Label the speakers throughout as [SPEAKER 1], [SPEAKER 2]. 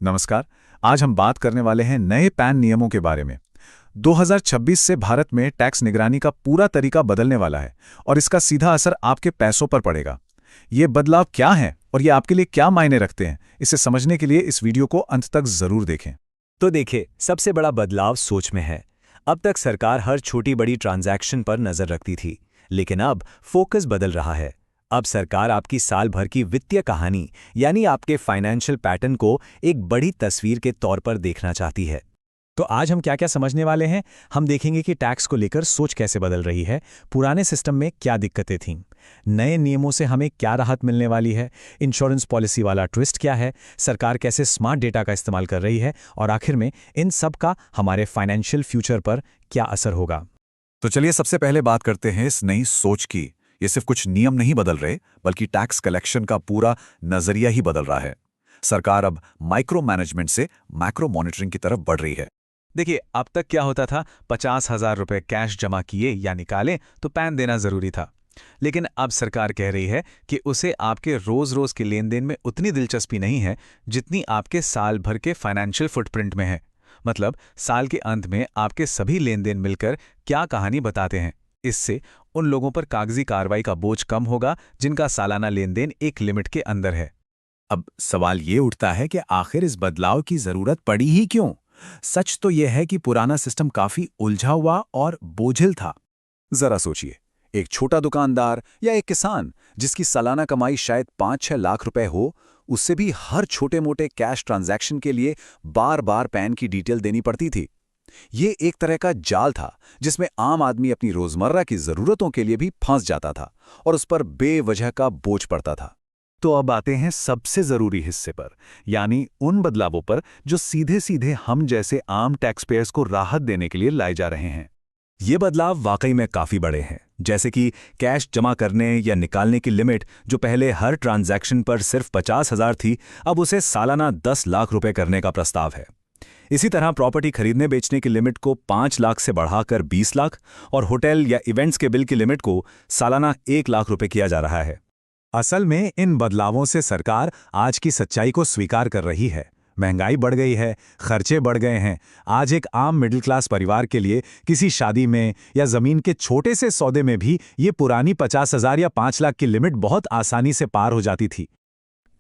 [SPEAKER 1] नमस्कार। आज हम बात करने वाले हैं नए पैन नियमों के बारे में। 2026 से भारत में टैक्स निगरानी का पूरा तरीका बदलने वाला है और इसका सीधा असर आपके पैसों पर पड़ेगा। ये बदलाव क्या हैं और ये आपके लिए क्या मायने रखते हैं, इसे समझने के लिए इस वीडियो को अंत तक जरूर देखें।
[SPEAKER 2] तो देखिए, सबसे बड़ा बदलाव सोच में है। अब तक सरकार हर छोटी बड़ी ट्रांजैक्शन पर नजर रखती थी, लेकिन अब फोकस बदल रहा है। अब सरकार आपकी साल भर की वित्तीय कहानी यानी आपके फाइनेंशियल पैटर्न को एक बड़ी तस्वीर के तौर पर देखना चाहती है। तो आज हम क्या क्या समझने वाले हैं। हम देखेंगे कि टैक्स को लेकर सोच कैसे बदल रही है, पुराने सिस्टम में क्या दिक्कतें थीं, नए नियमों से हमें क्या राहत मिलने वाली है, इंश्योरेंस पॉलिसी वाला ट्विस्ट क्या है, सरकार कैसे स्मार्ट डेटा का इस्तेमाल कर रही है, और आखिर में इन सब का हमारे फाइनेंशियल फ्यूचर पर क्या असर होगा।
[SPEAKER 1] तो चलिए सबसे पहले बात करते हैं इस नई सोच की। ये सिर्फ कुछ नियम नहीं बदल रहे, बल्कि टैक्स कलेक्शन का पूरा नजरिया ही बदल रहा है। सरकार अब माइक्रो मैनेजमेंट से मैक्रो मॉनिटरिंग की तरफ बढ़ रही है।
[SPEAKER 2] देखिए, अब तक क्या होता था, 50,000 रुपए कैश जमा किए या निकालें तो पैन देना जरूरी था। लेकिन अब सरकार कह रही है कि उसे आपके रोज-रोज के लेन देन में उतनी दिलचस्पी नहीं है जितनी आपके साल भर के फाइनेंशियल फुटप्रिंट में है। मतलब साल के अंत में आपके सभी लेन देन मिलकर क्या कहानी बताते हैं। इससे उन लोगों पर कागजी कार्रवाई का बोझ कम होगा जिनका सालाना लेन देन एक लिमिट के अंदर है।
[SPEAKER 1] अब सवाल ये उठता है कि आखिर इस बदलाव की जरूरत पड़ी ही क्यों? सच तो यह है कि पुराना सिस्टम काफी उलझा हुआ और बोझिल था। जरा सोचिए, एक छोटा दुकानदार या एक किसान जिसकी सालाना कमाई शायद 5-6 लाख रुपए हो, उससे भी हर छोटे मोटे कैश ट्रांजैक्शन के लिए बार बार पैन की डिटेल देनी पड़ती थी। ये एक तरह का जाल था जिसमें आम आदमी अपनी रोजमर्रा की जरूरतों के लिए भी फंस जाता था और उस पर बेवजह का बोझ पड़ता था। तो अब आते हैं सबसे जरूरी हिस्से पर, यानी उन बदलावों पर जो सीधे सीधे हम जैसे आम टैक्स पेयर्स को राहत देने के लिए लाए जा रहे हैं।
[SPEAKER 2] ये बदलाव वाकई में काफी बड़े हैं, जैसे कि कैश जमा करने या निकालने की लिमिट जो पहले हर ट्रांजैक्शन पर सिर्फ 50,000 थी, अब उसे सालाना 10 लाख रुपए करने का प्रस्ताव है। इसी तरह प्रॉपर्टी खरीदने बेचने की लिमिट को 5 लाख से बढ़ाकर 20 लाख और होटल या इवेंट्स के बिल की लिमिट को सालाना 1 लाख रुपए किया जा रहा है।
[SPEAKER 1] असल में इन बदलावों से सरकार आज की सच्चाई को स्वीकार कर रही है। महंगाई बढ़ गई है, खर्चे बढ़ गए हैं। आज एक आम मिडिल क्लास परिवार के लिए किसी शादी में या जमीन के छोटे से सौदे में भी ये पुरानी 50,000 या 5 लाख की लिमिट बहुत आसानी से पार हो जाती थी।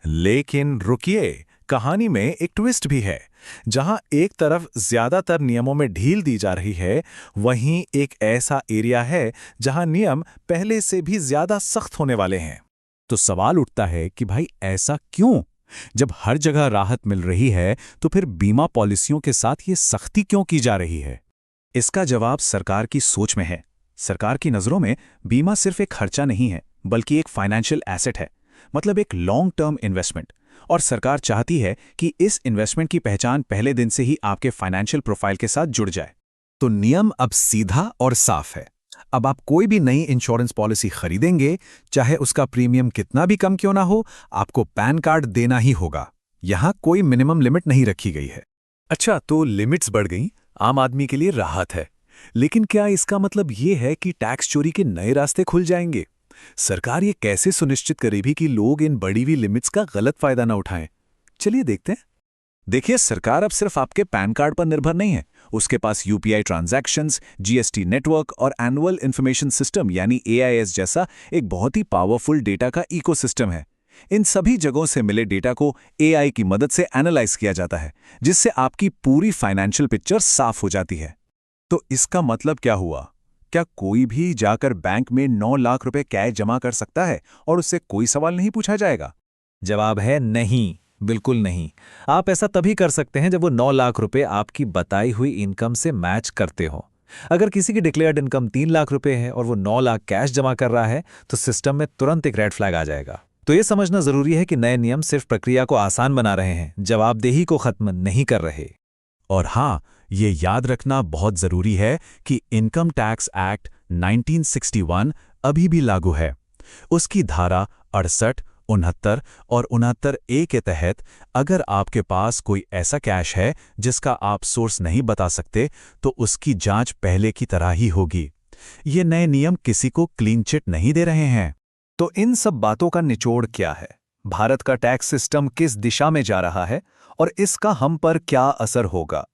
[SPEAKER 1] लेकिन रुकिए, कहानी में एक ट्विस्ट भी है। जहां एक तरफ ज्यादातर नियमों में ढील दी जा रही है, वहीं एक ऐसा एरिया है जहां नियम पहले से भी ज्यादा सख्त होने वाले हैं। तो सवाल उठता है कि भाई ऐसा क्यों? जब हर जगह राहत मिल रही है तो फिर बीमा पॉलिसियों के साथ ये सख्ती क्यों की जा रही है? इसका जवाब सरकार की सोच में है। सरकार की नजरों में बीमा सिर्फ एक खर्चा नहीं है, बल्कि एक फाइनेंशियल एसेट है, मतलब एक लॉन्ग टर्म इन्वेस्टमेंट। और सरकार चाहती है कि इस इन्वेस्टमेंट की पहचान पहले दिन से ही आपके फाइनेंशियल प्रोफाइल के साथ जुड़ जाए। तो नियम अब सीधा और साफ है। अब आप कोई भी नई इंश्योरेंस पॉलिसी खरीदेंगे, चाहे उसका प्रीमियम कितना भी कम क्यों ना हो, आपको पैन कार्ड देना ही होगा। यहां कोई मिनिमम लिमिट नहीं रखी गई है।
[SPEAKER 2] अच्छा, तो लिमिट्स बढ़ गई, आम आदमी के लिए राहत है। लेकिन क्या इसका मतलब ये है कि टैक्स चोरी के नए रास्ते खुल जाएंगे? सरकार ये कैसे सुनिश्चित करेगी कि लोग इन बढ़ी हुई लिमिट्स का गलत फायदा ना उठाएं? चलिए देखते हैं। देखिए, सरकार अब सिर्फ आपके पैन कार्ड पर निर्भर नहीं है। उसके पास यूपीआई ट्रांजैक्शंस, जीएसटी नेटवर्क और एनुअल इन्फॉर्मेशन सिस्टम यानी एआईएस जैसा एक बहुत ही पावरफुल डेटा का इकोसिस्टम है। इन सभी जगहों से मिले डेटा को एआई की मदद से एनालाइज किया जाता है, जिससे आपकी पूरी फाइनेंशियल पिक्चर साफ हो जाती है। तो इसका मतलब क्या हुआ? क्या कोई भी जाकर बैंक में 9 लाख रुपए कैश जमा कर सकता है और उससे कोई सवाल नहीं पूछा जाएगा? जवाब है नहीं, बिल्कुल नहीं। आप ऐसा तभी कर सकते हैं जब वो 9 लाख रुपए आपकी बताई हुई इनकम से मैच करते हो। अगर किसी की डिक्लेयर्ड इनकम 3 लाख रुपए है और वो 9 लाख कैश जमा कर रहा है, तो सिस्टम में तुरंत एक रेड फ्लैग आ जाएगा। तो ये समझना जरूरी है कि नए नियम सिर्फ प्रक्रिया को आसान बना रहे हैं, जवाबदेही को खत्म नहीं कर रहे।
[SPEAKER 1] और हाँ, ये याद रखना बहुत जरूरी है कि इनकम टैक्स एक्ट 1961 अभी भी लागू है। उसकी धारा 68, 69 और 69A के तहत अगर आपके पास कोई ऐसा कैश है जिसका आप सोर्स नहीं बता सकते, तो उसकी जांच पहले की तरह ही होगी। ये नए नियम किसी को क्लीन चिट नहीं दे रहे हैं। तो इन सब बातों का निचोड़ क्या है? भारत का टैक्स सिस्टम किस दिशा में जा रहा है
[SPEAKER 2] और इसका हम पर क्या असर होगा?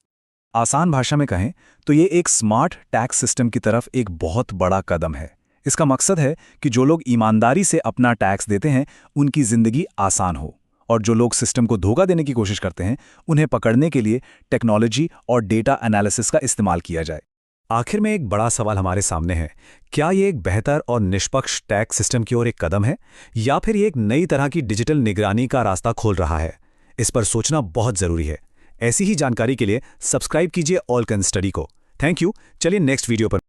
[SPEAKER 1] आसान भाषा में कहें तो ये एक स्मार्ट टैक्स सिस्टम की तरफ एक बहुत बड़ा कदम है। इसका मकसद है कि जो लोग ईमानदारी से अपना टैक्स देते हैं उनकी जिंदगी आसान हो, और जो लोग सिस्टम को धोखा देने की कोशिश करते हैं उन्हें पकड़ने के लिए टेक्नोलॉजी और डेटा एनालिसिस का इस्तेमाल किया जाए। आखिर में एक बड़ा सवाल हमारे सामने है, क्या ये एक बेहतर और निष्पक्ष टैक्स सिस्टम की ओर एक कदम है, या फिर ये एक नई तरह की डिजिटल निगरानी का रास्ता खोल रहा है? इस पर सोचना बहुत जरूरी है। ऐसी ही जानकारी के लिए सब्सक्राइब कीजिए ऑल कैन स्टडी को। Thank you. चलिए नेक्स्ट वीडियो पर